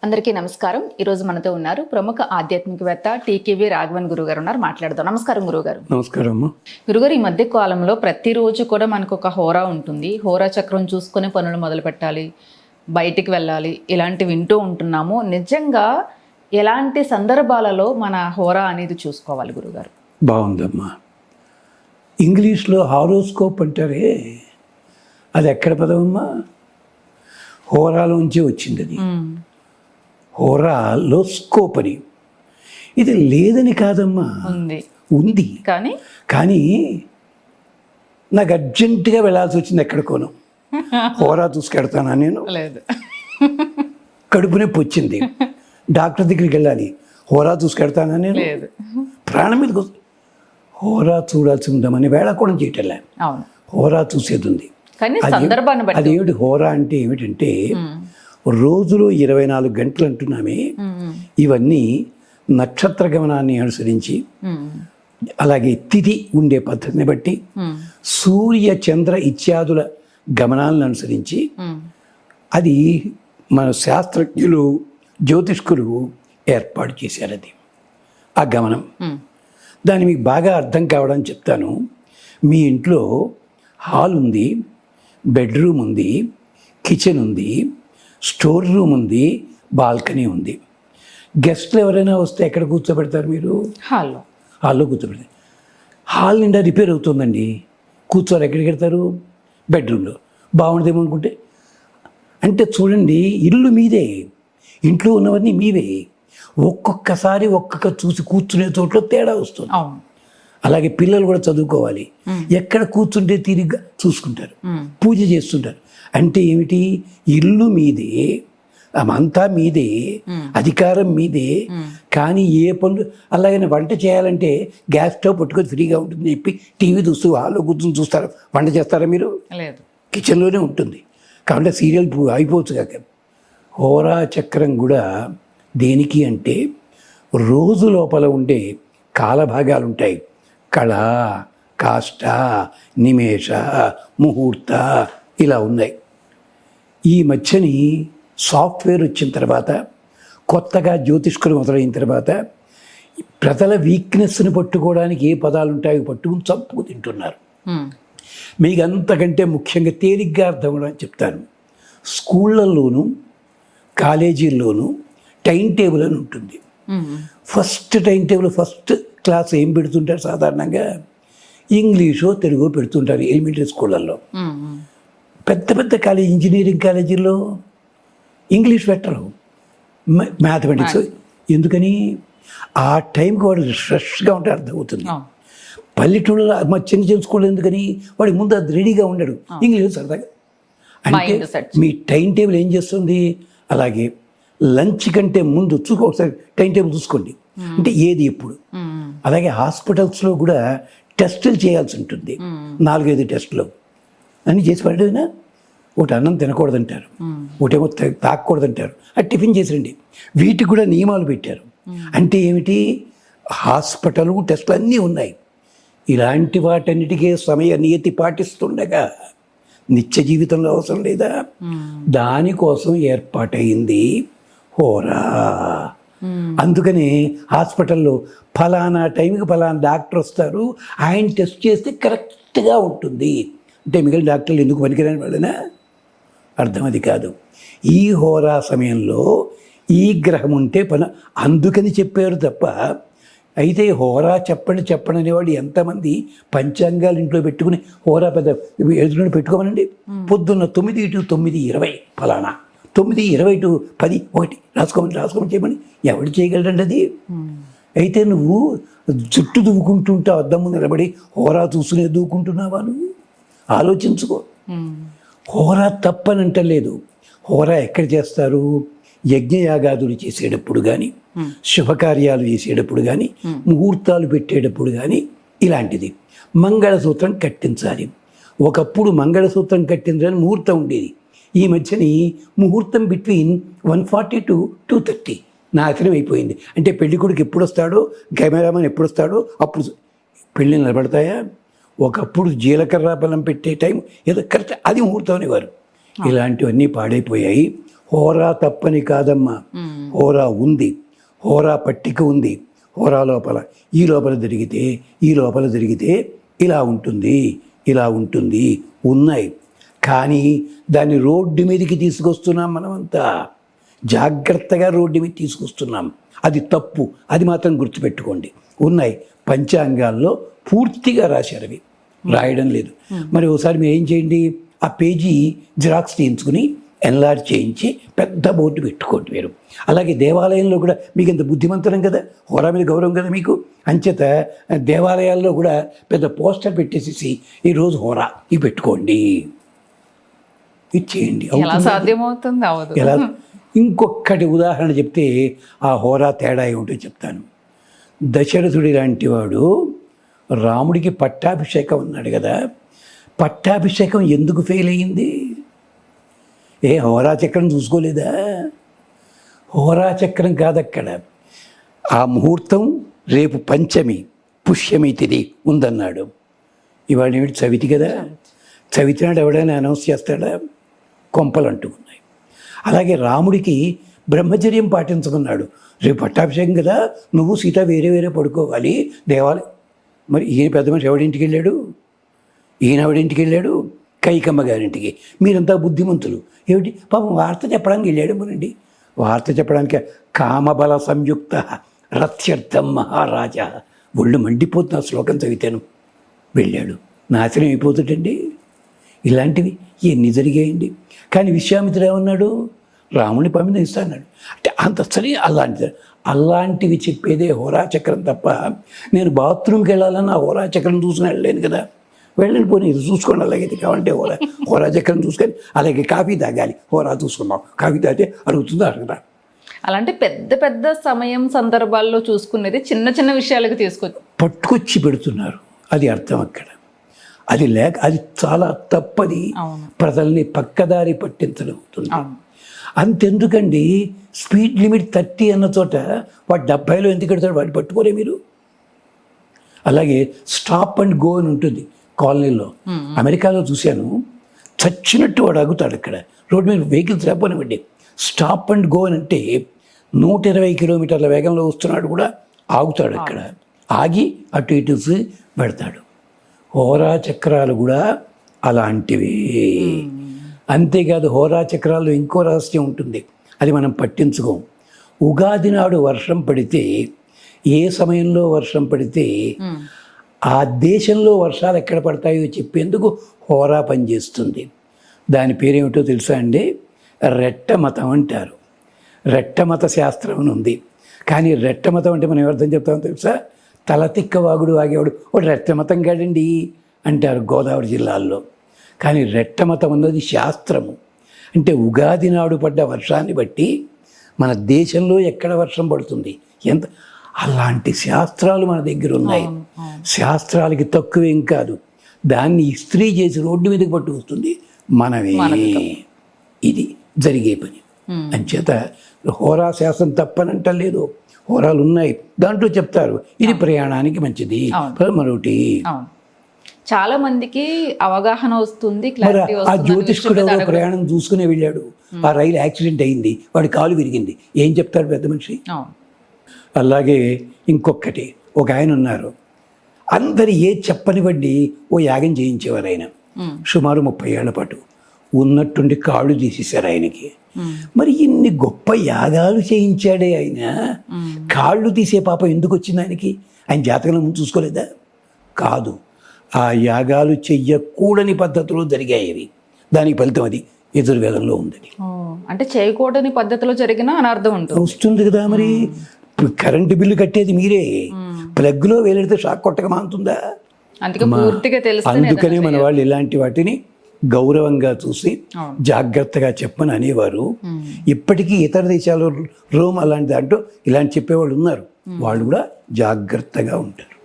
అందరికీ నమస్కారం. ఈరోజు మనతో ఉన్నారు ప్రముఖ ఆధ్యాత్మికవేత్త టీకేవి రాఘవన్ గురువు గారు ఉన్నారు. మాట్లాడదాం. నమస్కారం గురుగారు. నమస్కారం. గురుగారు, ఈ మధ్య కాలంలో ప్రతిరోజు కూడా మనకు ఒక హోరా ఉంటుంది. హోరా చక్రం చూసుకుని పనులు మొదలు పెట్టాలి, బయటికి వెళ్ళాలి, ఇలాంటివి వింటూ ఉంటున్నాము. నిజంగా ఎలాంటి సందర్భాలలో మన హోరా అనేది చూసుకోవాలి గురుగారు? బాగుందమ్మా. ఇంగ్లీష్లో హారోస్కోప్ అంటారే, అది ఎక్కడ పదమమ్మా? హోరాలోంచి వచ్చింది. అది హోరాలో స్కోప్ అని. ఇది లేదని కాదమ్మా, ఉంది. కానీ నాకు అర్జెంటుగా వెళ్ళాల్సి వచ్చింది ఎక్కడికోను. హోరా చూసుకెడతానా నేను? లేదు. కడుపు నొప్పి వచ్చింది, డాక్టర్ దగ్గరికి వెళ్ళాలి, హోరా చూసుకెడతానా నేను? లేదు. ప్రాణం మీదకి హోరా చూడాల్సి ఉందామని వేళ కూడా చేయటలే. హోరా చూసేది ఉంది. అదేమిటి హోరా అంటే? ఏమిటంటే రోజులో 24 గంటలు అంటున్నామే, ఇవన్నీ నక్షత్ర గమనాన్ని అనుసరించి, అలాగే తిథి ఉండే పద్ధతిని బట్టి, సూర్య చంద్ర ఇత్యాదుల గమనాలను అనుసరించి, అది మన శాస్త్రజ్ఞులు జ్యోతిష్కులు ఏర్పాటు చేశారు. అది ఆ గమనం. దాన్ని మీకు బాగా అర్థం కావడం చెప్తాను. మీ ఇంట్లో హాల్ ఉంది, బెడ్రూమ్ ఉంది, కిచెన్ ఉంది, స్టోర్ రూమ్ ఉంది, బాల్కనీ ఉంది. గెస్ట్లు ఎవరైనా వస్తే ఎక్కడ కూర్చోబెడతారు మీరు? హాల్లో కూర్చోబెడతారు. హాల్ నిండా రిపేర్ అవుతుందండి, కూర్చోరు. ఎక్కడికి వెళ్తారు? బెడ్రూమ్లో. బాగుండదేమో అనుకుంటే. అంటే చూడండి, ఇల్లు మీదే, ఇంట్లో ఉన్నవన్నీ మీవే. ఒక్కొక్కసారి ఒక్కొక్క చూసి కూర్చునే చోట్ల తేడా వస్తుంది. అలాగే పిల్లలు కూడా చదువుకోవాలి. ఎక్కడ కూర్చుంటే తీరిగ్గా చూసుకుంటారు, పూజ చేస్తుంటారు. అంటే ఏమిటి? ఇల్లు మీదే, అంతా మీదే, అధికారం మీదే. కానీ ఏ పనులు, అలాగైనా వంట చేయాలంటే గ్యాస్ స్టవ్ పట్టుకొని ఫ్రీగా ఉంటుందని చెప్పి టీవీ చూస్తూ హాల్లో కూర్చొని చూస్తారు. వంట చేస్తారా మీరు? లేదు. కిచెన్లోనే ఉంటుంది. కాబట్టి సీరియల్ అయిపోవచ్చు కాక. హోరా చక్రం కూడా దేనికి అంటే, రోజు లోపల ఉండే కాలభాగాలు ఉంటాయి. కళ, కాష్ట, నిమేష, ముహూర్త, ఇలా ఉన్నాయి. ఈ మధ్యని సాఫ్ట్వేర్ వచ్చిన తర్వాత, కొత్తగా జ్యోతిష్కులు మొదలైన తర్వాత, ప్రజల వీక్నెస్ని పట్టుకోవడానికి ఏ పదాలు ఉంటాయో పట్టుకుని చంపుకు తింటున్నారు. మీకు అంతకంటే ముఖ్యంగా తేలిగ్గా అర్థం కూడా చెప్తాను. స్కూళ్ళల్లోనూ కాలేజీల్లోనూ టైం టేబుల్ అని ఉంటుంది. First time table, first class ఏం పెడుతుంటారు? సాధారణంగా ఇంగ్లీషో తెలుగో పెడుతుంటారు ఎలిమెంటరీ స్కూళ్ళల్లో. పెద్ద పెద్ద కాలేజ్, ఇంజనీరింగ్ కాలేజీల్లో ఇంగ్లీష్ పెట్టరు, మ్యాథమెటిక్స్. ఎందుకని? ఆ టైంకి వాడు ఫ్రెష్గా ఉంటే అర్థమవుతుంది. పల్లెటూళ్ళలో మా చిన్న స్కూల్లో ఎందుకని? వాడి ముందు అది రెడీగా ఉండడు, ఇంగ్లీష్ సరదాగా. అంటే మీ టైం టేబుల్ ఏం చేస్తుంది? అలాగే లంచ్ కంటే ముందు ఒకసారి టైం టేబుల్ చూసుకోండి, అంటే ఏది ఎప్పుడు. అలాగే హాస్పిటల్స్లో కూడా టెస్టులు చేయాల్సి ఉంటుంది, 4-5 టెస్టులు అని చేసి పడేనా. ఒకటి అన్నం తినకూడదంటారు, ఒకటేమో తాకూడదంటారు, అది టిఫిన్ చేసిరండి. వీటికి కూడా నియమాలు పెట్టారు. అంటే ఏమిటి? హాస్పిటల్ టెస్టులు అన్నీ ఉన్నాయి. ఇలాంటి వాటన్నిటికీ సమయ నియతి పాటిస్తుండగా నిత్య జీవితంలో అవసరం లేదా? దానికోసం ఏర్పాటైంది హోరా. అందుకని హాస్పిటల్లో ఫలానా టైంకి ఫలానా డాక్టర్ వస్తారు, ఆయన టెస్ట్ చేస్తే కరెక్ట్గా ఉంటుంది. అంటే మిగిలిన డాక్టర్లు ఎందుకు పనికిరాని వాళ్ళనా? అర్థం అది కాదు. ఈ హోరా సమయంలో ఈ గ్రహం ఉంటే అందుకని చెప్పారు తప్ప. అయితే హోరా చెప్పండి అనేవాడు ఎంతమంది పంచాంగాలు ఇంట్లో పెట్టుకుని హోరా పెద్ద ఎదురుని పెట్టుకోమనండి. పొద్దున్న 9 to 9:20 ఫలానా, 9:20 to 10:01 రాసుకోమని చేయమని ఎవడు చేయగలరండి అది? అయితే నువ్వు జుట్టు దువ్వుకుంటుంటావు, అద్దం ముందు నిలబడి హోరా చూసుకునే దూకుంటున్నావా? నువ్వు ఆలోచించుకో. హోరా తప్పనంటలేదు. హోరా ఎక్కడ చేస్తారు? యజ్ఞయాగాదులు చేసేటప్పుడు కానీ, శుభకార్యాలు చేసేటప్పుడు కానీ, ముహూర్తాలు పెట్టేటప్పుడు కానీ, ఇలాంటిది. మంగళసూత్రం కట్టించాలి. ఒకప్పుడు మంగళసూత్రం కట్టించాలని ముహూర్తం ఉండేది. ఈ మధ్యని ముహూర్తం బిట్వీన్ 1:40 to 2:30 నాశనం అయిపోయింది. అంటే పెళ్ళికొడుకు ఎప్పుడు వస్తాడో, కెమెరామెన్ ఎప్పుడు వస్తాడో అప్పుడు పెళ్ళి నిలబడతాయా? ఒకప్పుడు జీలకర్ర బెల్లం పెట్టే టైం ఏదో కరెక్ట్, అది ముహూర్తం అనేవారు. ఇలాంటివన్నీ పాడైపోయాయి. హోరా తప్పని కాదమ్మా, హోరా ఉంది, హోరా పట్టిక ఉంది. హోరా లోపల ఈ లోపల జరిగితే ఈ లోపల జరిగితే ఇలా ఉంటుంది, ఇలా ఉంటుంది ఉన్నాయి. కానీ దాన్ని రోడ్డు మీదకి తీసుకొస్తున్నాం మనమంతా, జాగ్రత్తగా రోడ్డు మీద తీసుకొస్తున్నాం. అది తప్పు, అది మాత్రం గుర్తుపెట్టుకోండి. ఉన్నాయి పంచాంగాల్లో పూర్తిగా రాశారు, అవి రాయడం లేదు. మరి ఒకసారి మీరు ఏం చేయండి, ఆ పేజీ జిరాక్స్ చేయించుకుని ఎన్లార్జ్ చేయించి పెద్ద బోర్డు పెట్టుకోండి మీరు. అలాగే దేవాలయంలో కూడా మీకు ఇంత బుద్ధిమంతరం కదా, హోరా మీద గౌరవం కదా మీకు, అంచేత దేవాలయాల్లో కూడా పెద్ద పోస్టర్ పెట్టేసేసి ఈరోజు హోరా ఇవి పెట్టుకోండి, ఇది చేయండి. సాధ్యమవుతుంది అవదు. ఎలా? ఇంకొకటి ఉదాహరణ చెప్తే ఆ హోరా తేడా ఏమిటో చెప్తాను. దశరథుడి లాంటి వాడు రాముడికి పట్టాభిషేకం అన్నాడు కదా, పట్టాభిషేకం ఎందుకు ఫెయిల్ అయ్యింది? హోరా చక్రం చూసుకోలేదా? హోరా చక్రం కాదక్కడ, ఆ ముహూర్తం రేపు పంచమి పుష్యమి తిథి ఉందన్నాడు. ఇవాళ ఏమిటి చవితి కదా, చవితి నాడు ఎవడైనా అనౌన్స్ చేస్తాడా? కొంపలు అంటుకున్నాయి. అలాగే రాముడికి బ్రహ్మచర్యం పాటించమన్నాడు. రేపు పట్టాభిషేకం కదా, నువ్వు సీత వేరే వేరే పడుకోవాలి దేవాలయం. మరి ఈయన పెద్ద మనిషి ఎవడింటికి వెళ్ళాడు? ఈయన ఎవడింటికి వెళ్ళాడు? కైకమ్మ గారింటికి. మీరంతా బుద్ధిమంతులు. ఏమిటి పాపం వార్త చెప్పడానికి వెళ్ళాడు. మనండి వార్త చెప్పడానికి కామబల సంయుక్త రథ్యర్థం మహారాజా. ఒళ్ళు మండిపోతున్న శ్లోకం చదివితేను వెళ్ళాడు, నాశనం అయిపోతుందండి. ఇలాంటివి ఎన్ని జరిగాయండి. కానీ విశ్వామిత్రుడు ఏమన్నాడు? రాముని పంపిస్తాడు. అంటే అంత సరి అలాంటివి చెప్పేదే హోరాచక్రం తప్ప, నేను బాత్రూమ్కి వెళ్ళాలని ఆ హోరాచక్రం చూసుకుని వెళ్ళలేను కదా. వెళ్ళండి పోనీ, ఇది చూసుకోండి. అలాగైతే కావాలంటే హోరాచక్రం చూసుకొని అలాగే కాఫీ తాగాలి, హోరా చూసుకున్నాం, కాఫీ తాగితే అడుగుతుందా అడగదా? అలాంటి పెద్ద పెద్ద సమయం సందర్భాల్లో చూసుకునేది చిన్న చిన్న విషయాలకు పట్టుకొచ్చి పెడుతున్నారు. అది అర్థం అక్కడ. అది లేక అది చాలా తప్పది, ప్రజల్ని పక్కదారి పట్టించడం అవుతుంది. అంతెందుకండి, స్పీడ్ లిమిట్ 30 అన్న చోట వాడు 70లో ఎందుకు పెడతాడు? వాడు పట్టుకోరే మీరు. అలాగే స్టాప్ అండ్ గో అని ఉంటుంది కాలనీలో. అమెరికాలో చూశాను, చచ్చినట్టు వాడు ఆగుతాడు అక్కడ, రోడ్డు మీద వెహికల్స్ లేకపోనివ్వండి. స్టాప్ అండ్ గో అని అంటే 120 కిలోమీటర్ల వేగంలో వస్తున్నాడు కూడా ఆగుతాడు అక్కడ, ఆగి అటు ఇటు పెడతాడు. హోరా చక్రాలు కూడా అలాంటివి. అంతేకాదు, హోరా చక్రాల్లో ఇంకో రహస్యం ఉంటుంది, అది మనం పట్టించుకోం. ఉగాది నాడు వర్షం పడితే, ఏ సమయంలో వర్షం పడితే ఆ దేశంలో వర్షాలు ఎక్కడ పడతాయో చెప్పేందుకు హోరా పనిచేస్తుంది. దాని పేరేమిటో తెలుసా అండి? రెట్టమతం అంటారు. రెట్టమత శాస్త్రం అని ఉంది. కానీ రెట్టమతం అంటే మనం ఎవరితో చెప్తామో తెలుసా? తలతిక్కవాగుడు వాగేవాడు వాడు రెట్టమతం కాడండి అంటారు గోదావరి జిల్లాల్లో. కానీ రెట్టమతం అన్నది శాస్త్రము. అంటే ఉగాది నాడు పడ్డ వర్షాన్ని బట్టి మన దేశంలో ఎక్కడ వర్షం పడుతుంది, ఎంత, అలాంటి శాస్త్రాలు మన దగ్గర ఉన్నాయి. శాస్త్రాలకి తక్కువేం కాదు. దాన్ని ఇస్త్రీ చేసి రోడ్డు మీదకి పట్టుకొస్తుంది మనమే. ఇది జరిగే పని. అంచేత హోరా శాస్త్రం తప్పనంటలేదు, హోరాలు ఉన్నాయి. దాంట్లో చెప్తారు ఇది ప్రయాణానికి మంచిది, మరొకటి. చాలా మందికి అవగాహన వస్తుంది. ఆ జ్యోతిష్కుడు ప్రయాణం చూసుకునే వెళ్ళాడు, ఆ రైలు యాక్సిడెంట్ అయింది, వాడి కాలు విరిగింది, ఏం చెప్తాడు పెద్ద మనిషి? అలాగే ఇంకొకటి, ఒక ఆయన ఉన్నారు, అందరి చెప్పనివ్వండి ఓ యాగం చేయించేవారు ఆయన. సుమారు 30 ఏళ్ల పాటు ఉన్నట్టుండి కాళ్ళు తీసేశారు ఆయనకి. మరి ఇన్ని గొప్ప యాగాలు చేయించాడే ఆయన, కాళ్ళు తీసే పాపం ఎందుకు వచ్చింది ఆయనకి? ఆయన జాతకంలో ముందు చూసుకోలేదా? కాదు, ఆ యాగాలు చెయ్యకూడని పద్ధతిలో జరిగాయి. దానికి ఫలితం అది యజుర్వేదంలో ఉందని. అంటే చేయకూడని పద్ధతిలో జరిగిన అనర్థం వస్తుంది కదా. మరి కరెంటు బిల్లు కట్టేది మీరే, ప్లగ్లో వేలెడితే షాక్ కొట్టక మానుతుందా? అందుకనే మన వాళ్ళు ఇలాంటి వాటిని గౌరవంగా చూసి జాగ్రత్తగా చెప్పని అనేవారు. ఇప్పటికీ ఇతర దేశాలు, రోమ్ అలాంటి దాంట్లో ఇలాంటి చెప్పేవాళ్ళు ఉన్నారు, వాళ్ళు కూడా జాగ్రత్తగా ఉంటారు.